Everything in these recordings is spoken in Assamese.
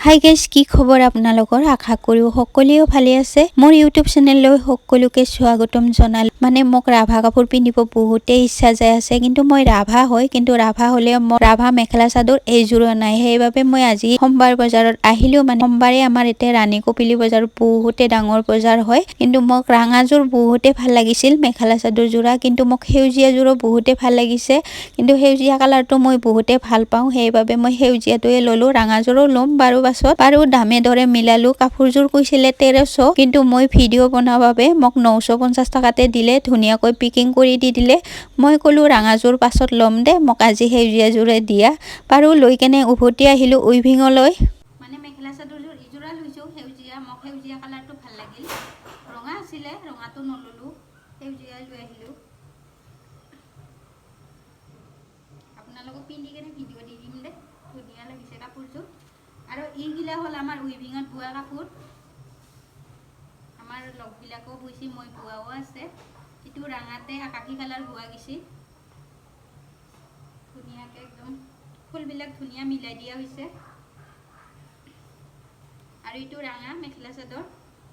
হাই গাইজ, কি খবৰ আপোনালোকৰ? আশা কৰিও সকলোৱে ভালে আছে। মোৰ ইউটিউব চেনেললৈ সকলোকে স্বাগতম জনালো। মোক ৰাভা কাপোৰ পিন্ধিব বহুতেই ইচ্ছা যাই আছে, কিন্তু মই ৰাভা হয়, কিন্তু ৰাভা হলে মোৰ ৰাভা মেখেলা চাদৰ এইযোৰো নাই। সেইবাবে মই আজি সোমবাৰ বজাৰত আহিলো। সোমবাৰে আমাৰ এতিয়া ৰাণী কপিলি বজাৰত বহুতে ডাঙৰ বজাৰ হয়, কিন্তু মোক ৰঙাযোৰ বহুতে ভাল লাগিছিল মেখেলা চাদৰ যোৰা, কিন্তু মোক সেউজীয়া যোৰো বহুতে ভাল লাগিছে। কিন্তু সেউজীয়া কালাৰটো মই বহুতে ভাল পাওঁ, সেইবাবে মই সেউজীয়াটোৱে ললো। ৰঙাযোৰো ল'ম বাৰু পাছত। আৰু দামে দৰে মিলালো। কাপোৰযোৰ কৈছিলে 1300, কিন্তু মই ভিডিঅ' বনোৱাৰ বাবে মোক 950 টকাতে দিলে, ধুনীয়াকৈ পেকিং কৰি দি দিলে। মই ক'লো ৰঙাযোৰ পাছত ল'ম দে, মোক আজি সেউজীয়া যোৰে দিয়া। বাৰু লৈ কেনে উভতি আহিলো উইভিঙলৈ। মেখেলা চাদৰযোৰ ইযোৰা লৈছো সেউজীয়া, মোক সেউজীয়া কালাৰটো ভাল লাগিল। ৰঙা আছিলে, ৰঙাটো নললো, সেউজীয়া লৈ আহিলো। আপোনালোকক পিন্ধি কেনে ভিডিঅ' দি দিম দে, ধুনীয়া লাগিছে কাপোৰযোৰ। আৰু এইগিলা হ'ল আমাৰ উইভিঙত বোৱা কাপোৰ। আমাৰ লগবিলাকেও বৈছে, মই বোৱাও আছে। এইটো ৰঙাতে আকাশী কালাৰ বোৱা গৈছে, ধুনীয়াকৈ একদম ফুলবিলাক ধুনীয়া মিলাই দিয়া হৈছে। আৰু এইটো ৰঙা মেখেলা চাদৰ।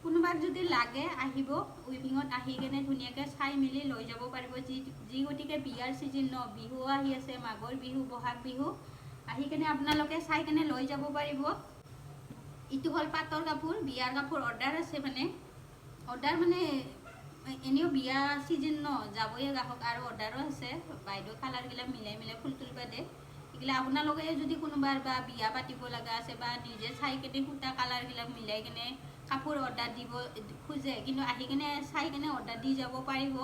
কোনোবাক যদি লাগে আহিব, উইভিঙত আহি কেনে ধুনীয়াকৈ চাই মেলি লৈ যাব পাৰিব। যি গতিকে বিয়াৰ ছিজন ন, বিহু আহি আছে, মাঘৰ বিহু, বহাগ বিহু, আহি কেনে আপোনালোকে চাই কেনে লৈ যাব পাৰিব। এইটো হ'ল পাটৰ কাপোৰ, বিয়াৰ কাপোৰ অৰ্ডাৰ আছে। অৰ্ডাৰ এনেও বিয়া ছিজন ন, যাবই গ্ৰাহক, আৰু অৰ্ডাৰো আছে। বাইদেউ কালাৰবিলাক মিলাই মিলাই ফুল তুলিব দে। এইগিলা আপোনালোকে যদি কোনোবাৰ বা বিয়া পাতিব লগা আছে, বা নিজে চাই কেনে সূতা কালাৰবিলাক মিলাই কেনে কাপোৰ অৰ্ডাৰ দিব খোজে, কিন্তু আহি কেনে চাই কেনে অৰ্ডাৰ দি যাব পাৰিব।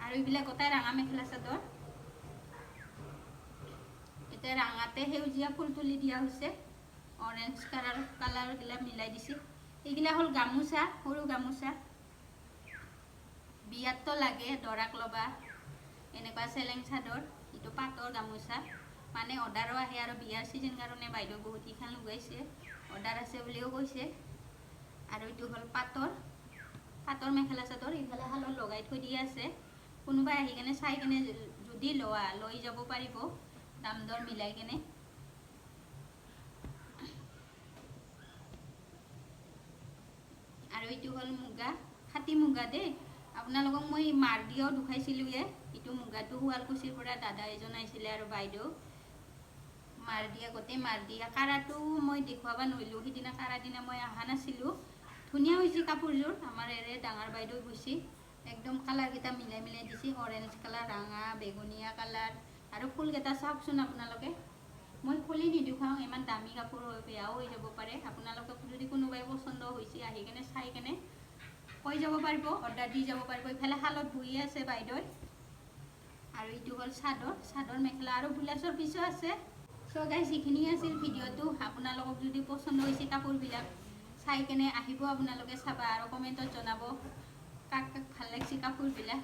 আৰু এইবিলাক গোটাই ৰঙা মেখেলা চাদৰ। এতিয়া ৰঙাতে সেউজীয়া ফুল তুলি দিয়া হৈছে, অৰেঞ্জ কালাৰবিলাক মিলাই দিছে। এইগিলা হ'ল গামোচা, সৰু গামোচা। বিয়াততো লাগে, দৰাক ল'বা, এনেকুৱা চেলেং চাদৰ। এইটো পাটৰ গামোচা, অৰ্ডাৰো আহে। আৰু বিয়াৰ ছিজন কাৰণে বাইদেউ বহুত কেইখন লগাইছে, অৰ্ডাৰ আছে বুলিও কৈছে। আৰু এইটো হ'ল পাটৰ মেখেলা চাদৰ। এইফালে শালত লগাই থৈ দিয়া আছে। কোনোবাই আহি কেনে চাই কেনে যদি লৈ যাব পাৰিব, দাম দৰ মিলাই কেনে। আৰু এইটো হ'ল মুগা, খাটি মুগা দেই। আপোনালোকক মই মাৰদিয়াও দেখাইছিলোঁয়ে। এইটো মুগাটো শুৱালকুছিৰ পৰা দাদা এজন আহিছিলে, আৰু বাইদেউ মাৰদিয়া, গোটেই মাৰদিয়া। কাৰাটো মই দেখুৱাব নোৱাৰিলোঁ, সিদিনা কাৰা দিনা মই অহা নাছিলোঁ। ধুনীয়া হৈছে কাপোৰযোৰ, আমাৰ এৰে ডাঙৰ বাইদেউ গৈছে। একদম কালাৰকেইটা মিলাই মিলাই দিছে, অৰেঞ্জ কালাৰ, ৰঙা, বেগুনীয়া কালাৰ। আৰু ফুলকেইটা চাওকচোন আপোনালোকে। মই খুলি নিদেখাওঁ, ইমান দামী কাপোৰ হয়, বেয়াও হৈ যাব পাৰে। আপোনালোকক যদি কোনোবাই পচন্দ হৈছে, আহি কেনে চাই কেনে কৈ যাব পাৰিব, অৰ্ডাৰ দি যাব পাৰিব। ইফালে শালত বহি আছে বাইদেউ। আৰু এইটো হ'ল চাদৰ মেখেলা, আৰু ব্লাউজৰ পিছো আছে। চ' গাইজ, এইখিনি আছিল ভিডিঅ'টো। আপোনালোকক যদি পচন্দ হৈছে কাপোৰবিলাক, চাই কেনে আহিব আপোনালোকে চাবা, আৰু কমেণ্টত জনাব কাক কাক ভাল লাগিছে কাপোৰবিলাক।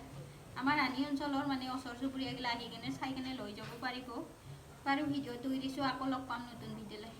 আমাৰ ৰাণী অঞ্চলৰ ওচৰ চুবুৰীয়াগিলা আহি কেনে চাই কেনে লৈ যাব পাৰিব। বাৰু ভিডিঅ'টো এৰিছোঁ, আকৌ লগ পাম নতুন ভিডিঅ'লৈ।